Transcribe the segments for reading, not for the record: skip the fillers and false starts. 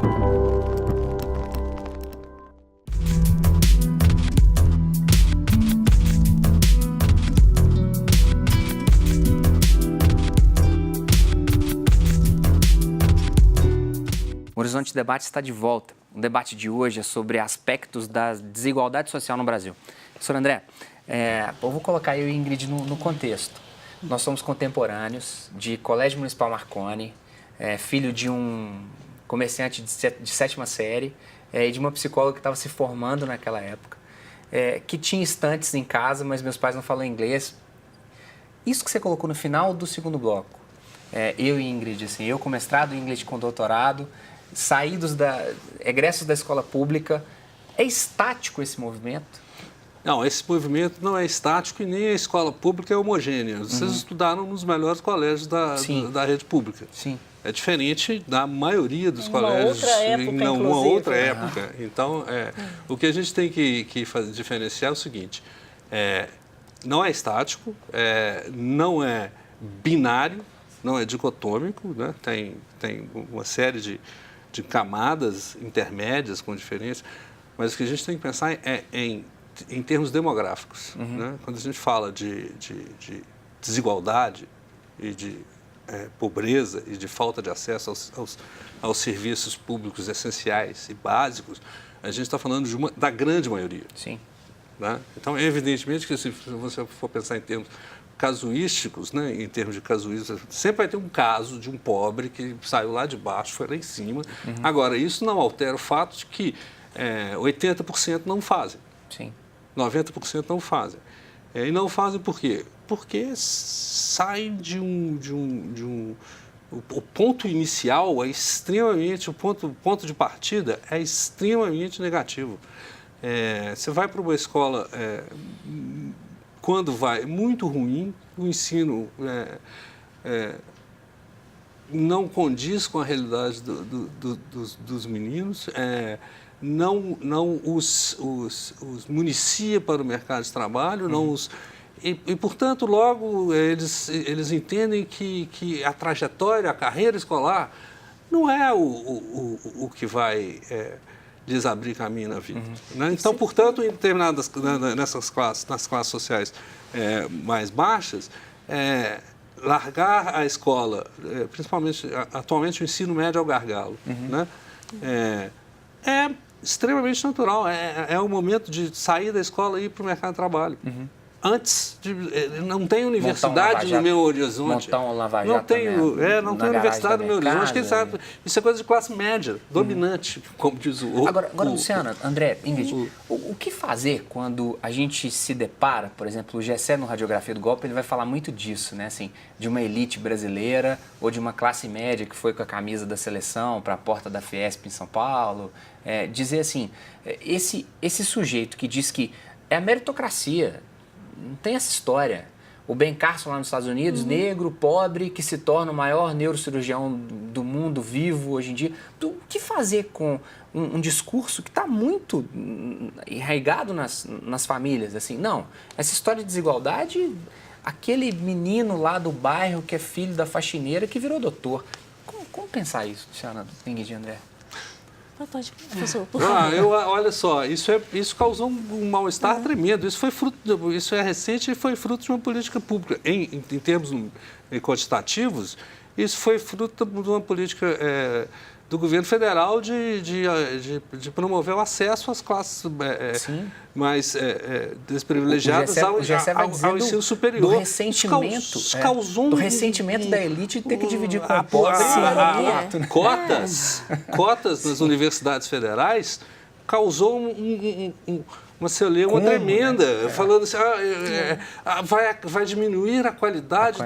O Horizonte Debate está de volta. O debate de hoje é sobre aspectos da desigualdade social no Brasil. Professor André, eu vou colocar eu e Ingrid no contexto. Nós somos contemporâneos de Colégio Municipal Marconi, filho de um comerciante de 7ª série e de uma psicóloga que estava se formando naquela época, que tinha estantes em casa, mas meus pais não falam inglês. Isso que você colocou no final do segundo bloco, eu e Ingrid, assim, eu com mestrado, Ingrid com doutorado, egressos da escola pública, é estático esse movimento? Não, esse movimento não é estático e nem a escola pública é homogênea. Vocês estudaram nos melhores colégios da rede pública. Sim. É diferente da maioria dos colégios em uma outra época. Então, o que a gente tem que diferenciar é o seguinte, não é estático, não é binário, não é dicotômico, né? Tem uma série de camadas intermédias com diferença, mas o que a gente tem que pensar é em termos demográficos. Né? Quando a gente fala de desigualdade e de pobreza e de falta de acesso aos serviços públicos essenciais e básicos, a gente está falando da grande maioria. Sim. Né? Então, evidentemente que se você for pensar em termos casuísticos, né, em termos de casuística, sempre vai ter um caso de um pobre que saiu lá de baixo, foi lá em cima. Agora, isso não altera o fato de que 80% não fazem. Sim. 90% não fazem. E não fazem por quê? Porque saem o ponto inicial é extremamente, o ponto de partida é extremamente negativo. Você vai para uma escola, quando vai muito ruim, o ensino não condiz com a realidade dos meninos, não os municia para o mercado de trabalho, e, portanto, logo eles entendem que a trajetória, a carreira escolar não é o que vai lhes abrir caminho na vida. Né? Então, portanto, em determinadas, nas classes sociais mais baixas, largar a escola, principalmente, atualmente o ensino médio é o gargalo, né? É extremamente natural, é o momento de sair da escola e ir para o mercado de trabalho. Antes, não tem universidade no meu horizonte. Montar um Lava Jato não tem universidade no meu horizonte. Quem sabe, isso é coisa de classe média, dominante, como diz o outro. Agora, Luciana, André, Ingrid, o que fazer quando a gente se depara, por exemplo, o Gessé no Radiografia do Golpe, ele vai falar muito disso, né? Assim, de uma elite brasileira ou de uma classe média que foi com a camisa da seleção para a porta da Fiesp em São Paulo. Dizer assim, esse sujeito que diz que é a meritocracia, não tem essa história. O Ben Carson lá nos Estados Unidos, negro, pobre, que se torna o maior neurocirurgião do mundo vivo hoje em dia. O que fazer com um discurso que está muito enraizado nas famílias? Assim, não, essa história de desigualdade, aquele menino lá do bairro que é filho da faxineira que virou doutor. Como pensar isso, Luciana, Ingrid e André? Pode, professor, por favor. Olha só, isso causou um mal-estar tremendo. Isso é recente e foi fruto de uma política pública. Em termos quantitativos, isso foi fruto de uma política do governo federal de promover o acesso às classes mais desprivilegiadas ao ensino superior. Do ressentimento, do ressentimento da elite de ter que dividir com o pobre. Cotas nas universidades federais causou uma celeuma tremenda, falando assim, vai diminuir a qualidade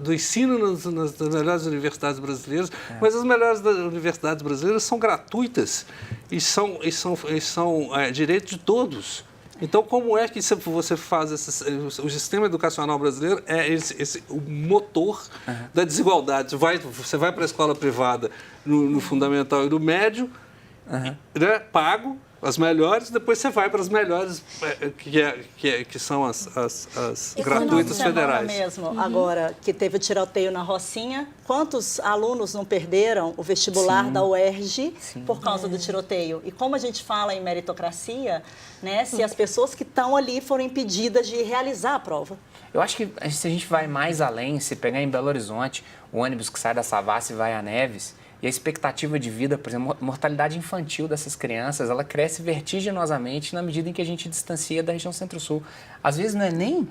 do ensino nas melhores universidades brasileiras, mas as melhores universidades brasileiras são gratuitas e são direito de todos. Então, como é que você faz o sistema educacional brasileiro o motor da desigualdade? Você vai para a escola privada no fundamental e no médio, né, pago, as melhores, depois você vai para as melhores, que são as gratuitas federais. Mesmo, agora que teve o tiroteio na Rocinha, quantos alunos não perderam o vestibular da UERJ por causa do tiroteio? E como a gente fala em meritocracia, né, se as pessoas que estão ali foram impedidas de realizar a prova? Eu acho que se a gente vai mais além, se pegar em Belo Horizonte, o ônibus que sai da Savassi e vai a Neves, e a expectativa de vida, por exemplo, a mortalidade infantil dessas crianças, ela cresce vertiginosamente na medida em que a gente distancia da região Centro-Sul. Às vezes não é nem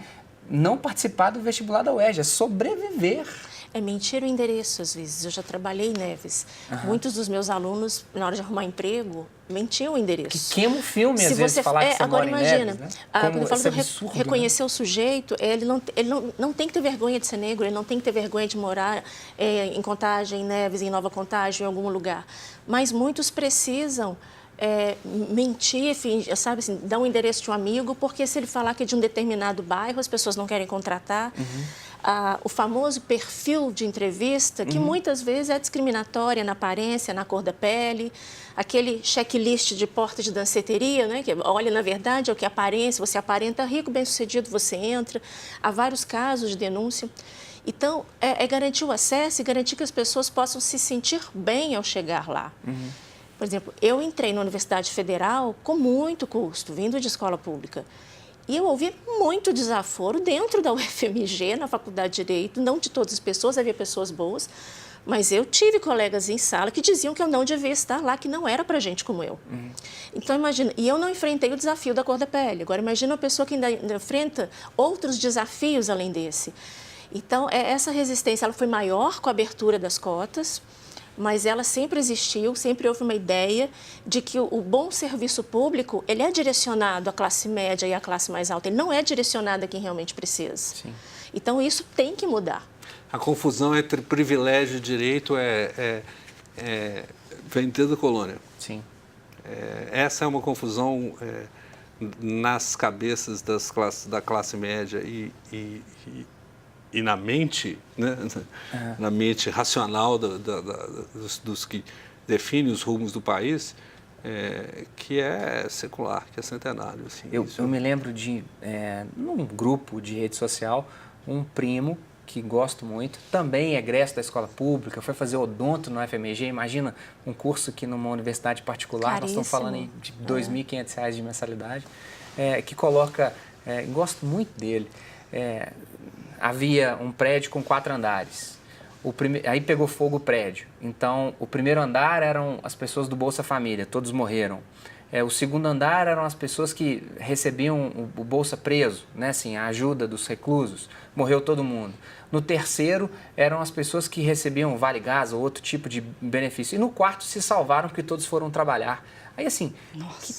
não participar do vestibular da UERJ, é sobreviver. É mentir o endereço, às vezes. Eu já trabalhei em Neves. Muitos dos meus alunos, na hora de arrumar emprego, mentiam o endereço. Que queima o filme, às vezes, falar que você agora mora imagina, em Neves, né? quando eu falo absurdo, reconhecer né? o sujeito, ele não tem que ter vergonha de ser negro, ele não tem que ter vergonha de morar em Contagem, em Neves, em Nova Contagem, em algum lugar. Mas muitos precisam mentir, fingir, sabe assim, dar um endereço de um amigo, porque se ele falar que é de um determinado bairro, as pessoas não querem contratar. O famoso perfil de entrevista, que muitas vezes é discriminatória na aparência, na cor da pele, aquele checklist de porta de danceteria, né? Que olha, na verdade, é o que aparência, você aparenta rico, bem-sucedido, você entra. Há vários casos de denúncia. Então, é garantir o acesso e garantir que as pessoas possam se sentir bem ao chegar lá. Por exemplo, eu entrei na Universidade Federal com muito custo, vindo de escola pública. E eu ouvi muito desaforo dentro da UFMG, na Faculdade de Direito, não de todas as pessoas, havia pessoas boas, mas eu tive colegas em sala que diziam que eu não devia estar lá, que não era para gente como eu. Então, imagina, e eu não enfrentei o desafio da cor da pele. Agora, imagina uma pessoa que ainda enfrenta outros desafios além desse. Então, essa resistência ela foi maior com a abertura das cotas, mas ela sempre existiu, sempre houve uma ideia de que o bom serviço público, ele é direcionado à classe média e à classe mais alta, ele não é direcionado a quem realmente precisa. Sim. Então, isso tem que mudar. A confusão entre privilégio e direito vem desde a colônia. Sim. Essa é uma confusão nas cabeças da classe média e na mente, né? Na mente racional dos que definem os rumos do país, que é secular, que é centenário. Assim, eu me lembro de, num grupo de rede social, um primo que gosto muito, também egresso da escola pública, foi fazer odonto no FMG. Imagina um curso que numa universidade particular, caríssimo. Nós estamos falando de R$ 2.500 de mensalidade, que coloca, gosto muito dele, havia um prédio com 4 andares. Aí pegou fogo o prédio. Então, o primeiro andar eram as pessoas do Bolsa Família, todos morreram. O segundo andar eram as pessoas que recebiam o Bolsa Preso, né? Assim, a ajuda dos reclusos. Morreu todo mundo. No terceiro eram as pessoas que recebiam Vale Gás ou outro tipo de benefício. E no quarto se salvaram porque todos foram trabalhar. Aí, assim,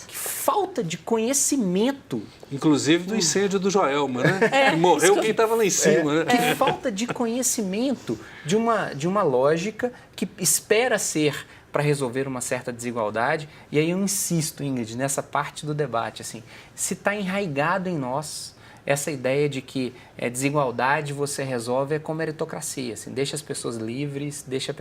que falta de conhecimento. Inclusive do incêndio do Joelma, né? Morreu quem estava lá em cima, né? Que falta de conhecimento de uma lógica que espera ser para resolver uma certa desigualdade. E aí eu insisto, Ingrid, nessa parte do debate, assim, se está enraigado em nós essa ideia de que desigualdade você resolve com meritocracia, assim, deixa as pessoas livres, deixa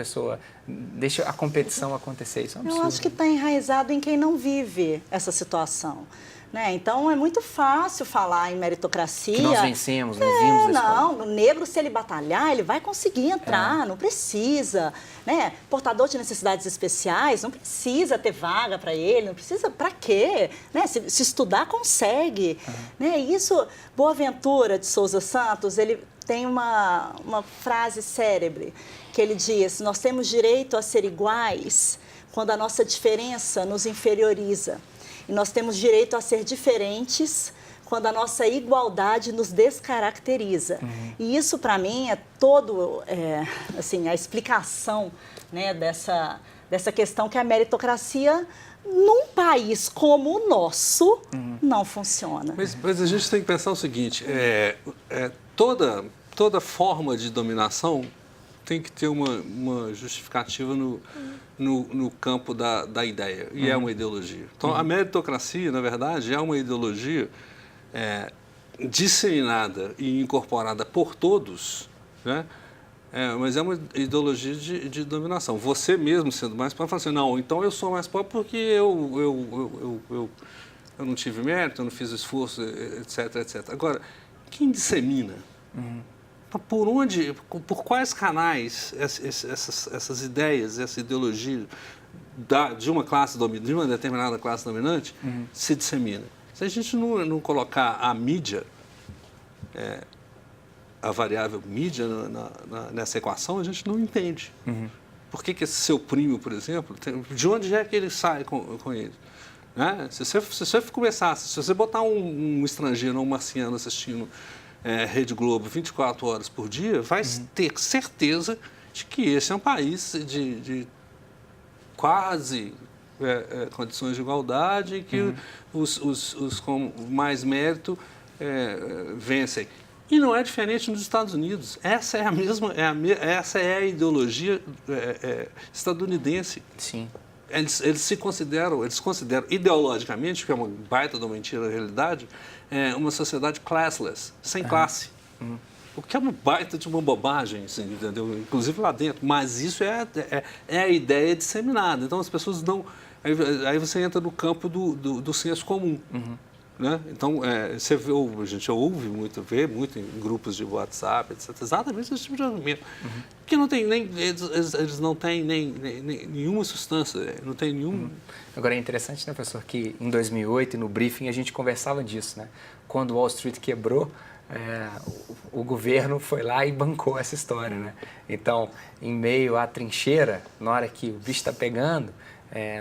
a competição acontecer. Isso é um absurdo. Eu acho que está enraizado em quem não vive essa situação. Né? Então, é muito fácil falar em meritocracia. Que nós vencemos, né? Vimos não, o negro, se ele batalhar, ele vai conseguir entrar, não precisa. Né? Portador de necessidades especiais, não precisa ter vaga para ele, não precisa, para quê? Né? Se estudar, consegue. Né? E isso, Boaventura de Souza Santos, ele tem uma frase célebre, que ele diz: nós temos direito a ser iguais quando a nossa diferença nos inferioriza. E nós temos direito a ser diferentes quando a nossa igualdade nos descaracteriza. E isso, para mim, é todo, assim, a explicação, né, dessa questão que a meritocracia, num país como o nosso, não funciona. Mas a gente tem que pensar o seguinte, toda forma de dominação tem que ter uma justificativa no campo da ideia, e é uma ideologia. Então, a meritocracia, na verdade, é uma ideologia disseminada e incorporada por todos, né, Mas é uma ideologia de dominação. Você mesmo sendo mais pobre, fala assim, não, então eu sou mais pobre porque eu não tive mérito, eu não fiz esforço, etc, etc. Agora, quem dissemina? Por quais canais essas ideias, essa ideologia de uma determinada classe dominante se dissemina? Se a gente não colocar a mídia, a variável mídia nessa equação, a gente não entende. Por que esse seu primo, por exemplo, de onde é que ele sai com ele? Né? Se você botar um estrangeiro ou um marciano assistindo Rede Globo 24 horas por dia, vai ter certeza de que esse é um país de quase condições de igualdade e que os com mais mérito vencem. E não é diferente nos Estados Unidos. Essa é a ideologia estadunidense. Sim. Eles consideram ideologicamente, que é uma baita de uma mentira na realidade, uma sociedade classless, sem classe. O que é uma baita de uma bobagem, assim, entendeu? Inclusive lá dentro. Mas isso é a ideia disseminada. Então as pessoas não... Aí você entra no campo do senso comum. Né? Então, a gente vê muito em grupos de WhatsApp, etc. Exatamente esse tipo de argumento. Que não tem eles não têm nenhuma substância, não tem nenhum... Agora, é interessante, né, professor, que em 2008, no briefing, a gente conversava disso, né? Quando Wall Street quebrou, o governo foi lá e bancou essa história, né? Então, em meio à trincheira, na hora que o bicho está pegando...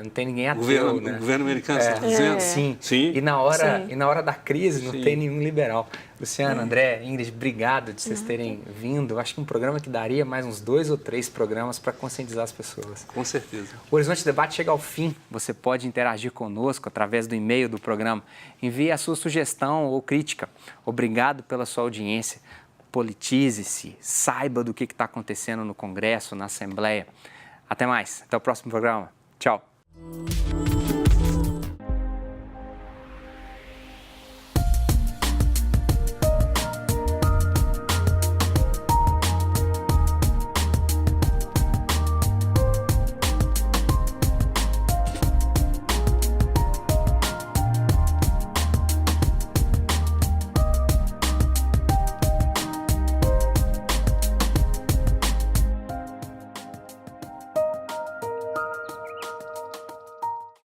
não tem ninguém ateu, né? O governo americano está dizendo? Sim. E na hora da crise não tem nenhum liberal. Luciano, André, Ingrid, obrigado de vocês terem vindo. Eu acho que um programa que daria mais uns 2 ou 3 programas para conscientizar as pessoas. Com certeza. O Horizonte Debate chega ao fim. Você pode interagir conosco através do e-mail do programa. Envie a sua sugestão ou crítica. Obrigado pela sua audiência. Politize-se, saiba do que está acontecendo no Congresso, na Assembleia. Até mais. Até o próximo programa. Tchau.